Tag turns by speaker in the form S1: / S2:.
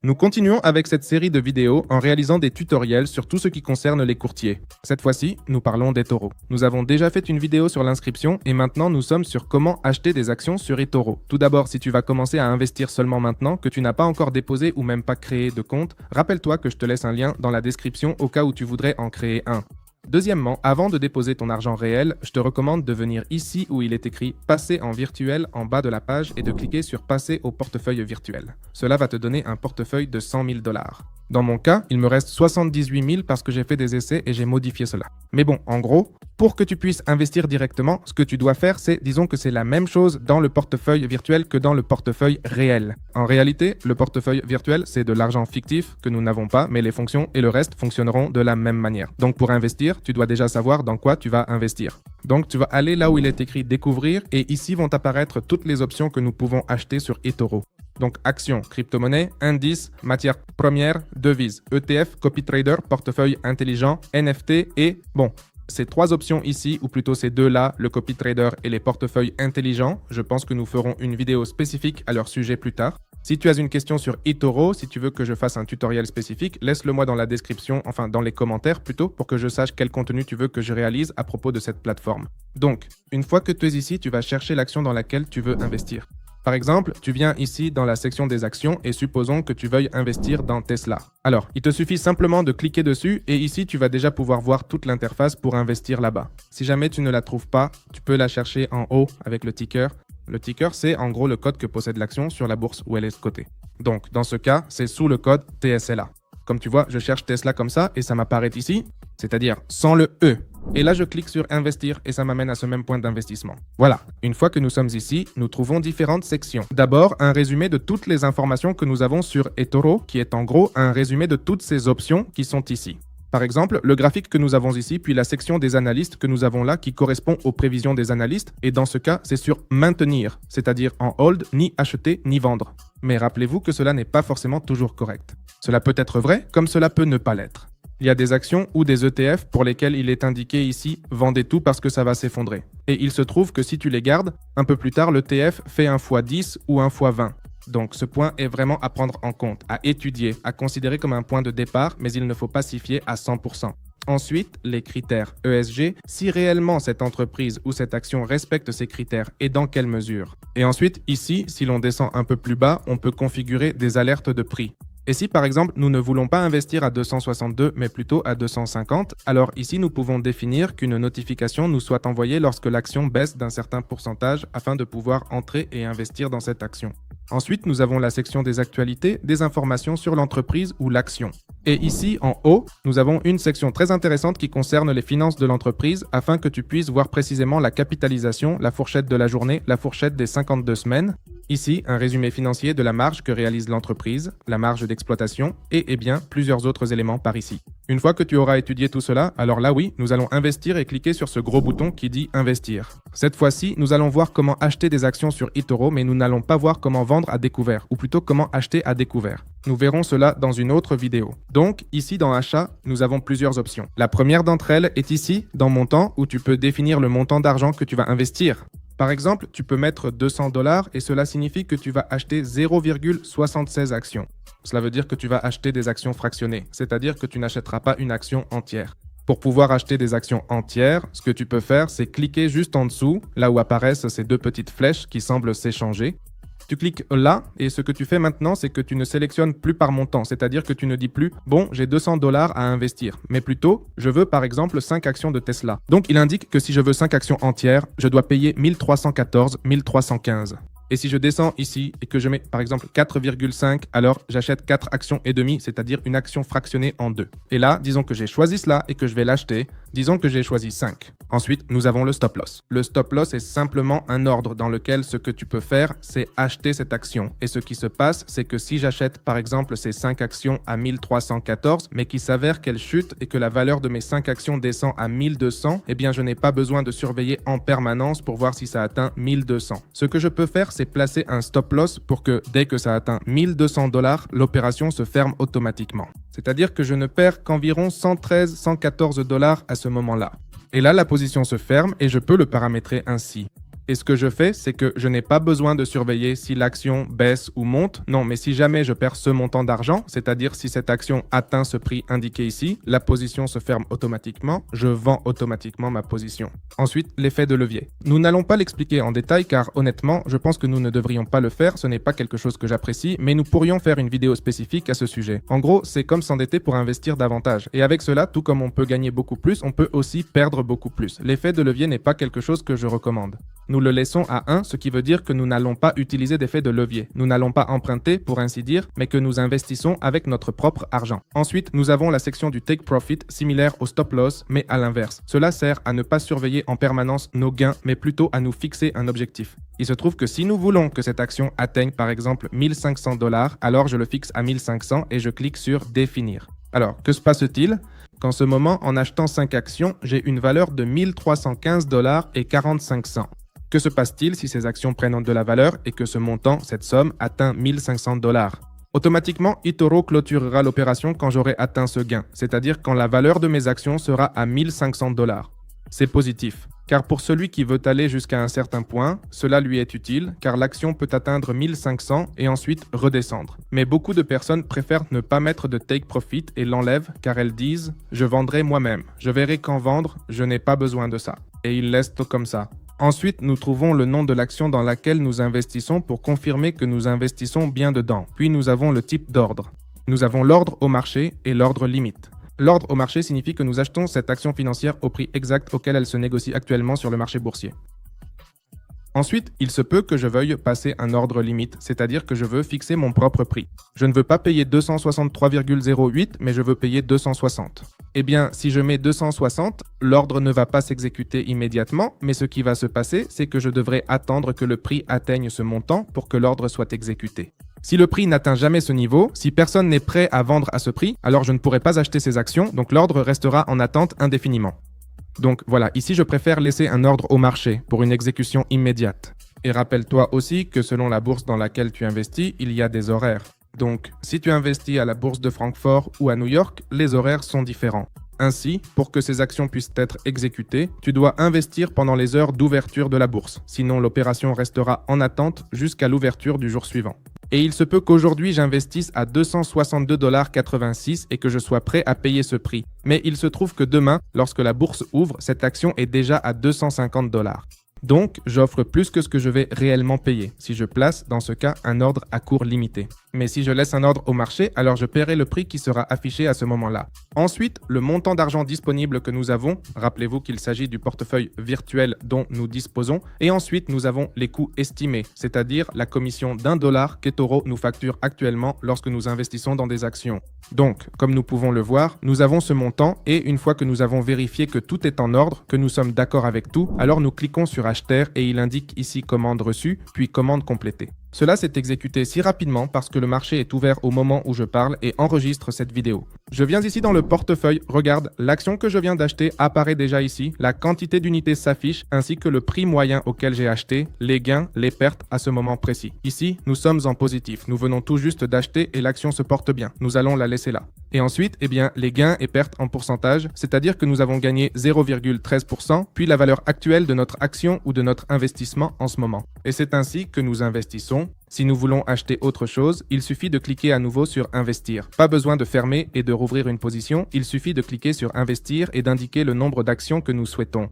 S1: Nous continuons avec cette série de vidéos en réalisant des tutoriels sur tout ce qui concerne les courtiers. Cette fois-ci, nous parlons d'eToro. Nous avons déjà fait une vidéo sur l'inscription et maintenant nous sommes sur comment acheter des actions sur eToro. Tout d'abord, si tu vas commencer à investir seulement maintenant, que tu n'as pas encore déposé ou même pas créé de compte, rappelle-toi que je te laisse un lien dans la description au cas où tu voudrais en créer un. Deuxièmement, avant de déposer ton argent réel, je te recommande de venir ici où il est écrit « Passer en virtuel » en bas de la page et de cliquer sur « Passer au portefeuille virtuel ». Cela va te donner un portefeuille de 100 000 $. Dans mon cas, il me reste 78 000 parce que j'ai fait des essais et j'ai modifié cela. Mais bon, en gros, pour que tu puisses investir directement, ce que tu dois faire, c'est, disons que c'est la même chose dans le portefeuille virtuel que dans le portefeuille réel. En réalité, le portefeuille virtuel, c'est de l'argent fictif que nous n'avons pas, mais les fonctions et le reste fonctionneront de la même manière. Donc pour investir, tu dois déjà savoir dans quoi tu vas investir. Donc tu vas aller là où il est écrit découvrir et ici vont apparaître toutes les options que nous pouvons acheter sur eToro. Donc actions, crypto-monnaie, indices, matières premières, devises, ETF, copy trader, portefeuille intelligent, NFT et bon, ces trois options ici, ou plutôt ces deux-là, le copy trader et les portefeuilles intelligents, je pense que nous ferons une vidéo spécifique à leur sujet plus tard. Si tu as une question sur eToro, si tu veux que je fasse un tutoriel spécifique, laisse-le moi dans la description, enfin dans les commentaires plutôt, pour que je sache quel contenu tu veux que je réalise à propos de cette plateforme. Donc, une fois que tu es ici, tu vas chercher l'action dans laquelle tu veux investir. Par exemple, tu viens ici dans la section des actions et supposons que tu veuilles investir dans Tesla. Alors, il te suffit simplement de cliquer dessus et ici, tu vas déjà pouvoir voir toute l'interface pour investir là-bas. Si jamais tu ne la trouves pas, tu peux la chercher en haut avec le ticker. Le ticker, c'est en gros le code que possède l'action sur la bourse où elle est cotée. Donc, dans ce cas, c'est sous le code TSLA. Comme tu vois, je cherche Tesla comme ça et ça m'apparaît ici, c'est-à-dire sans le E. Et là, je clique sur investir et ça m'amène à ce même point d'investissement. Voilà, une fois que nous sommes ici, nous trouvons différentes sections. D'abord, un résumé de toutes les informations que nous avons sur eToro, qui est en gros un résumé de toutes ces options qui sont ici. Par exemple, le graphique que nous avons ici, puis la section des analystes que nous avons là qui correspond aux prévisions des analystes. Et dans ce cas, c'est sur maintenir, c'est-à-dire en hold, ni acheter, ni vendre. Mais rappelez-vous que cela n'est pas forcément toujours correct. Cela peut être vrai, comme cela peut ne pas l'être. Il y a des actions ou des ETF pour lesquelles il est indiqué ici « Vendez tout parce que ça va s'effondrer ». Et il se trouve que si tu les gardes, un peu plus tard, l'ETF fait un x10 ou un x20. Donc ce point est vraiment à prendre en compte, à étudier, à considérer comme un point de départ, mais il ne faut pas s'y fier à 100%. Ensuite, les critères ESG, si réellement cette entreprise ou cette action respecte ces critères et dans quelle mesure. Et ensuite, ici, si l'on descend un peu plus bas, on peut configurer des alertes de prix. Et si par exemple nous ne voulons pas investir à 262 mais plutôt à 250, alors ici nous pouvons définir qu'une notification nous soit envoyée lorsque l'action baisse d'un certain pourcentage afin de pouvoir entrer et investir dans cette action. Ensuite, nous avons la section des actualités, des informations sur l'entreprise ou l'action. Et ici, en haut, nous avons une section très intéressante qui concerne les finances de l'entreprise afin que tu puisses voir précisément la capitalisation, la fourchette de la journée, la fourchette des 52 semaines. Ici, un résumé financier de la marge que réalise l'entreprise, la marge d'exploitation et bien plusieurs autres éléments par ici. Une fois que tu auras étudié tout cela, alors là oui, nous allons investir et cliquer sur ce gros bouton qui dit investir. Cette fois-ci, nous allons voir comment acheter des actions sur eToro, mais nous n'allons pas voir comment vendre à découvert, ou plutôt comment acheter à découvert. Nous verrons cela dans une autre vidéo. Donc, ici dans achat, nous avons plusieurs options. La première d'entre elles est ici, dans montant, où tu peux définir le montant d'argent que tu vas investir. Par exemple, tu peux mettre 200 $ et cela signifie que tu vas acheter 0,76 actions. Cela veut dire que tu vas acheter des actions fractionnées, c'est-à-dire que tu n'achèteras pas une action entière. Pour pouvoir acheter des actions entières, ce que tu peux faire, c'est cliquer juste en dessous, là où apparaissent ces deux petites flèches qui semblent s'échanger. Tu cliques là et ce que tu fais maintenant, c'est que tu ne sélectionnes plus par montant, c'est-à-dire que tu ne dis plus « Bon, j'ai 200 $ à investir », mais plutôt « Je veux par exemple 5 actions de Tesla ». Donc il indique que si je veux 5 actions entières, je dois payer 1314, 1315. Et si je descends ici et que je mets par exemple 4,5, alors j'achète 4 actions et demie, c'est-à-dire une action fractionnée en 2. Et là, disons que j'ai choisi cela et que je vais l'acheter. Disons que j'ai choisi 5. Ensuite, nous avons le stop loss. Le stop loss est simplement un ordre dans lequel ce que tu peux faire, c'est acheter cette action. Et ce qui se passe, c'est que si j'achète par exemple ces 5 actions à 1314, mais qu'il s'avère qu'elles chutent et que la valeur de mes 5 actions descend à 1200, eh bien je n'ai pas besoin de surveiller en permanence pour voir si ça atteint 1200. Ce que je peux faire, c'est placer un stop loss pour que dès que ça atteint 1200 $, l'opération se ferme automatiquement. C'est-à-dire que je ne perds qu'environ 113-114 $ à ce moment-là. Et là, la position se ferme et je peux le paramétrer ainsi. Et ce que je fais, c'est que je n'ai pas besoin de surveiller si l'action baisse ou monte. Non, mais si jamais je perds ce montant d'argent, c'est-à-dire si cette action atteint ce prix indiqué ici, la position se ferme automatiquement, je vends automatiquement ma position. Ensuite, l'effet de levier. Nous n'allons pas l'expliquer en détail car honnêtement, je pense que nous ne devrions pas le faire, ce n'est pas quelque chose que j'apprécie, mais nous pourrions faire une vidéo spécifique à ce sujet. En gros, c'est comme s'endetter pour investir davantage. Et avec cela, tout comme on peut gagner beaucoup plus, on peut aussi perdre beaucoup plus. L'effet de levier n'est pas quelque chose que je recommande. Nous le laissons à 1, ce qui veut dire que nous n'allons pas utiliser d'effet de levier. Nous n'allons pas emprunter, pour ainsi dire, mais que nous investissons avec notre propre argent. Ensuite, nous avons la section du Take Profit, similaire au Stop Loss, mais à l'inverse. Cela sert à ne pas surveiller en permanence nos gains, mais plutôt à nous fixer un objectif. Il se trouve que si nous voulons que cette action atteigne par exemple 1500 $, alors je le fixe à 1500 et je clique sur Définir. Alors, que se passe-t-il ? Qu'en ce moment, en achetant 5 actions, j'ai une valeur de 1315 $ et 45 cents. Que se passe-t-il si ces actions prennent de la valeur et que ce montant, cette somme, atteint 1500 $? Automatiquement, eToro clôturera l'opération quand j'aurai atteint ce gain, c'est-à-dire quand la valeur de mes actions sera à 1500 $. C'est positif, car pour celui qui veut aller jusqu'à un certain point, cela lui est utile, car l'action peut atteindre 1500 et ensuite redescendre. Mais beaucoup de personnes préfèrent ne pas mettre de take profit et l'enlèvent car elles disent « je vendrai moi-même, je verrai quand vendre, je n'ai pas besoin de ça ». Et ils laissent tout comme ça. Ensuite, nous trouvons le nom de l'action dans laquelle nous investissons pour confirmer que nous investissons bien dedans. Puis nous avons le type d'ordre. Nous avons l'ordre au marché et l'ordre limite. L'ordre au marché signifie que nous achetons cette action financière au prix exact auquel elle se négocie actuellement sur le marché boursier. Ensuite, il se peut que je veuille passer un ordre limite, c'est-à-dire que je veux fixer mon propre prix. Je ne veux pas payer 263,08, mais je veux payer 260. Eh bien, si je mets 260, l'ordre ne va pas s'exécuter immédiatement, mais ce qui va se passer, c'est que je devrais attendre que le prix atteigne ce montant pour que l'ordre soit exécuté. Si le prix n'atteint jamais ce niveau, si personne n'est prêt à vendre à ce prix, alors je ne pourrai pas acheter ces actions, donc l'ordre restera en attente indéfiniment. Donc voilà, ici je préfère laisser un ordre au marché pour une exécution immédiate. Et rappelle-toi aussi que selon la bourse dans laquelle tu investis, il y a des horaires. Donc, si tu investis à la bourse de Francfort ou à New York, les horaires sont différents. Ainsi, pour que ces actions puissent être exécutées, tu dois investir pendant les heures d'ouverture de la bourse. Sinon, l'opération restera en attente jusqu'à l'ouverture du jour suivant. Et il se peut qu'aujourd'hui j'investisse à 262,86 $ et que je sois prêt à payer ce prix. Mais il se trouve que demain, lorsque la bourse ouvre, cette action est déjà à 250 $. Donc, j'offre plus que ce que je vais réellement payer, si je place, dans ce cas, un ordre à court limité. Mais si je laisse un ordre au marché, alors je paierai le prix qui sera affiché à ce moment-là. Ensuite, le montant d'argent disponible que nous avons, rappelez-vous qu'il s'agit du portefeuille virtuel dont nous disposons, et ensuite nous avons les coûts estimés, c'est-à-dire la commission d'$1 qu'eToro nous facture actuellement lorsque nous investissons dans des actions. Donc, comme nous pouvons le voir, nous avons ce montant et une fois que nous avons vérifié que tout est en ordre, que nous sommes d'accord avec tout, alors nous cliquons sur Acheter et il indique ici commande reçue, puis commande complétée. Cela s'est exécuté si rapidement parce que le marché est ouvert au moment où je parle et enregistre cette vidéo. Je viens ici dans le portefeuille, regarde, l'action que je viens d'acheter apparaît déjà ici, la quantité d'unités s'affiche ainsi que le prix moyen auquel j'ai acheté, les gains, les pertes à ce moment précis. Ici, nous sommes en positif, nous venons tout juste d'acheter et l'action se porte bien, nous allons la laisser là. Et ensuite, eh bien, les gains et pertes en pourcentage, c'est-à-dire que nous avons gagné 0,13%, puis la valeur actuelle de notre action ou de notre investissement en ce moment. Et c'est ainsi que nous investissons. Si nous voulons acheter autre chose, il suffit de cliquer à nouveau sur Investir. Pas besoin de fermer et de rouvrir une position, il suffit de cliquer sur Investir et d'indiquer le nombre d'actions que nous souhaitons.